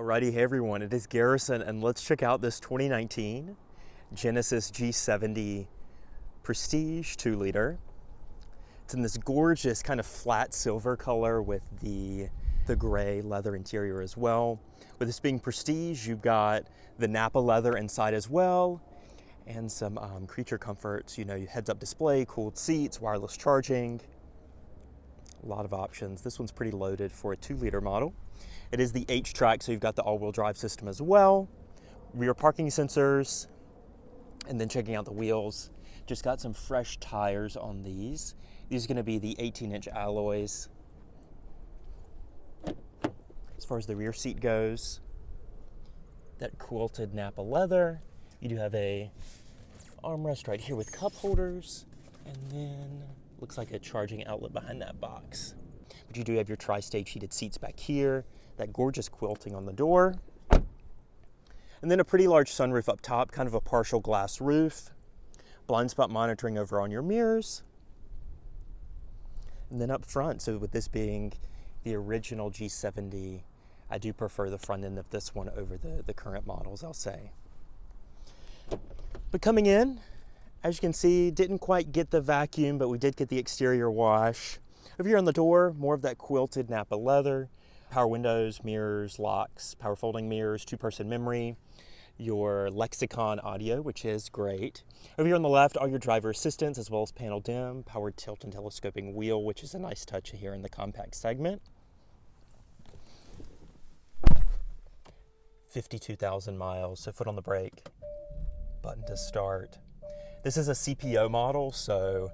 Alrighty, hey everyone, it is Garrison, and let's check out this 2019 Genesis G70 Prestige 2-liter. It's in this gorgeous kind of flat silver color with the gray leather interior as well. With this being Prestige, you've got the Napa leather inside as well, and some creature comforts, heads-up display, cooled seats, wireless charging, a lot of options. This one's pretty loaded for a 2-liter model. It is the H-Track, so you've got the all-wheel drive system as well, rear parking sensors, and then checking out the wheels. Just got some fresh tires on these. These are going to be the 18-inch alloys. As far as the rear seat goes, that quilted Napa leather. You do have a armrest right here with cup holders, and then looks like a charging outlet behind that box. But you do have your tri-stage heated seats back here, that gorgeous quilting on the door, and then a pretty large sunroof up top, kind of a partial glass roof, blind spot monitoring over on your mirrors, and then up front, so with this being the original G70, I do prefer the front end of this one over the current models, I'll say. But coming in, as you can see, didn't quite get the vacuum, but we did get the exterior wash. Over here on the door, more of that quilted Napa leather, power windows, mirrors, locks, power folding mirrors, 2-person memory, your Lexicon audio, which is great. Over here on the left, all your driver assistance, as well as panel dim, powered tilt and telescoping wheel, which is a nice touch here in the compact segment. 52,000 miles, so foot on the brake, button to start. This is a CPO model, so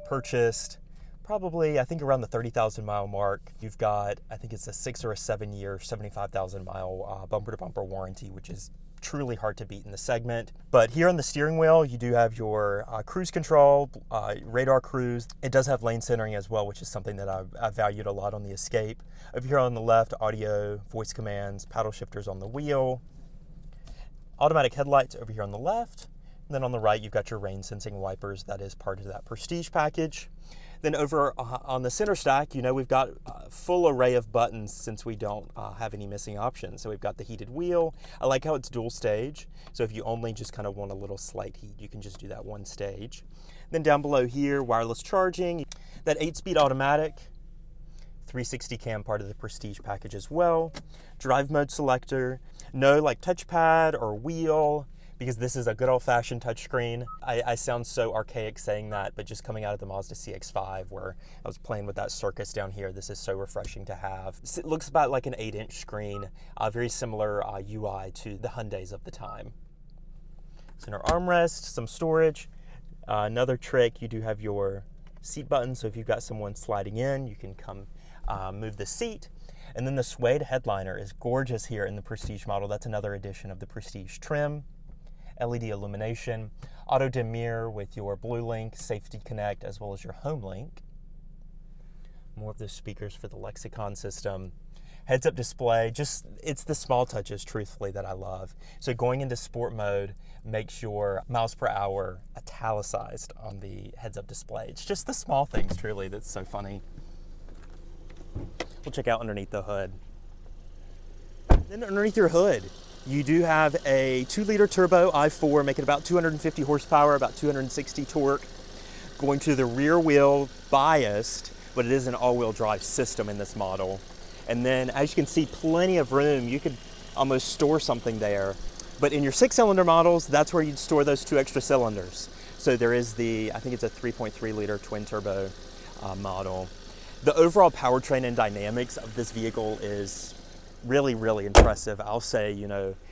purchased probably, I think, around the 30,000 mile mark. You've got, I think it's a 6 or a 7 year, 75,000 mile bumper to bumper warranty, which is truly hard to beat in the segment. But here on the steering wheel, you do have your cruise control, radar cruise. It does have lane centering as well, which is something that I've valued a lot on the Escape. Over here on the left, audio, voice commands, paddle shifters on the wheel, automatic headlights over here on the left. And then on the right, you've got your rain sensing wipers. That is part of that Prestige package. Then over on the center stack, we've got a full array of buttons since we don't have any missing options. So we've got the heated wheel. I like how it's dual stage. So if you only just kind of want a little slight heat, you can just do that one stage. Then down below here, wireless charging, that 8-speed automatic, 360 cam, part of the Prestige package as well. Drive mode selector, no touchpad or wheel, because this is a good old-fashioned touchscreen. I sound so archaic saying that, but just coming out of the Mazda CX-5 where I was playing with that circus down here, this is so refreshing to have. It looks about like an 8-inch screen, very similar UI to the Hyundais of the time. Center armrest, some storage. Another trick, you do have your seat button, so if you've got someone sliding in, you can come move the seat. And then the suede headliner is gorgeous here in the Prestige model. That's another addition of the Prestige trim. LED illumination, auto dim mirror with your Blue Link, Safety Connect, as well as your Home Link. More of the speakers for the Lexicon system. Heads-up display, it's the small touches, truthfully, that I love. So going into sport mode makes your miles per hour italicized on the heads-up display. It's just the small things, truly, that's so funny. We'll check out underneath the hood. Then underneath your hood, you do have a 2-liter turbo i4, making about 250 horsepower, about 260 torque, going to the rear wheel biased, but it is an all-wheel drive system in this model. And then, as you can see, plenty of room. You could almost store something there. But in your 6-cylinder models, that's where you'd store those 2 extra cylinders. So there is I think it's a 3.3-liter twin turbo model. The overall powertrain and dynamics of this vehicle is really, really impressive. I'll say,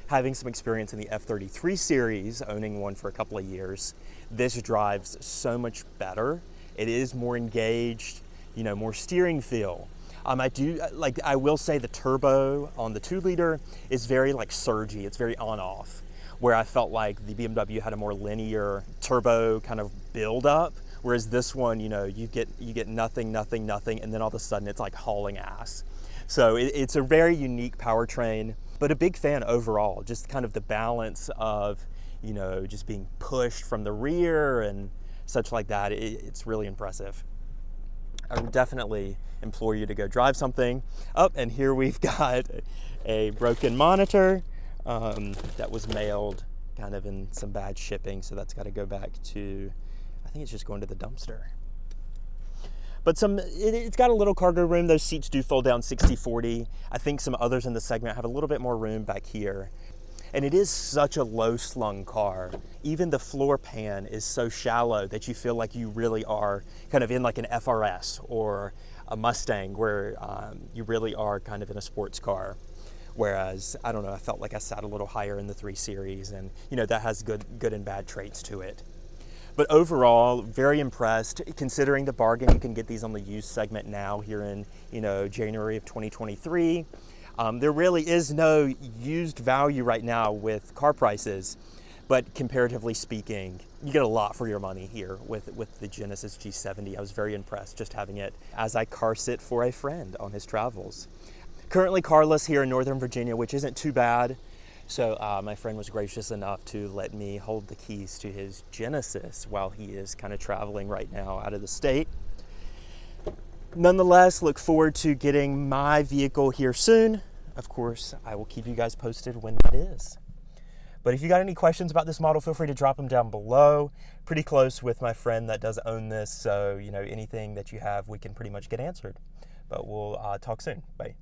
having some experience in the F33 series, owning one for a couple of years, this drives so much better. It is more engaged, more steering feel. I will say the turbo on the 2-liter is very surgy. It's very on-off, where I felt like the BMW had a more linear turbo kind of build up. Whereas this one, you get nothing, nothing, nothing, and then all of a sudden it's like hauling ass. So it's a very unique powertrain, but a big fan overall, just kind of the balance of, just being pushed from the rear and such like that. It's really impressive. I would definitely implore you to go drive something. Oh, and here we've got a broken monitor that was mailed kind of in some bad shipping, so that's got to go back to, I think it's just going to the dumpster. But it's got a little cargo room. Those seats do fold down 60-40. I think some others in the segment have a little bit more room back here. And it is such a low slung car. Even the floor pan is so shallow that you feel like you really are kind of in like an FRS or a Mustang, where you really are kind of in a sports car. Whereas, I don't know, I felt like I sat a little higher in the 3 Series, and you know, that has good and bad traits to it. But overall, very impressed. Considering the bargain, you can get these on the used segment now here in, you know, January of 2023. There really is no used value right now with car prices, but comparatively speaking, you get a lot for your money here with the Genesis G70. I was very impressed just having it as I car sit for a friend on his travels. Currently carless here in Northern Virginia, which isn't too bad. So my friend was gracious enough to let me hold the keys to his Genesis while he is kind of traveling right now out of the state. Nonetheless, look forward to getting my vehicle here soon. Of course, I will keep you guys posted when that is. But if you got any questions about this model, feel free to drop them down below. Pretty close with my friend that does own this, so you know, anything that you have, we can pretty much get answered. But we'll talk soon. Bye.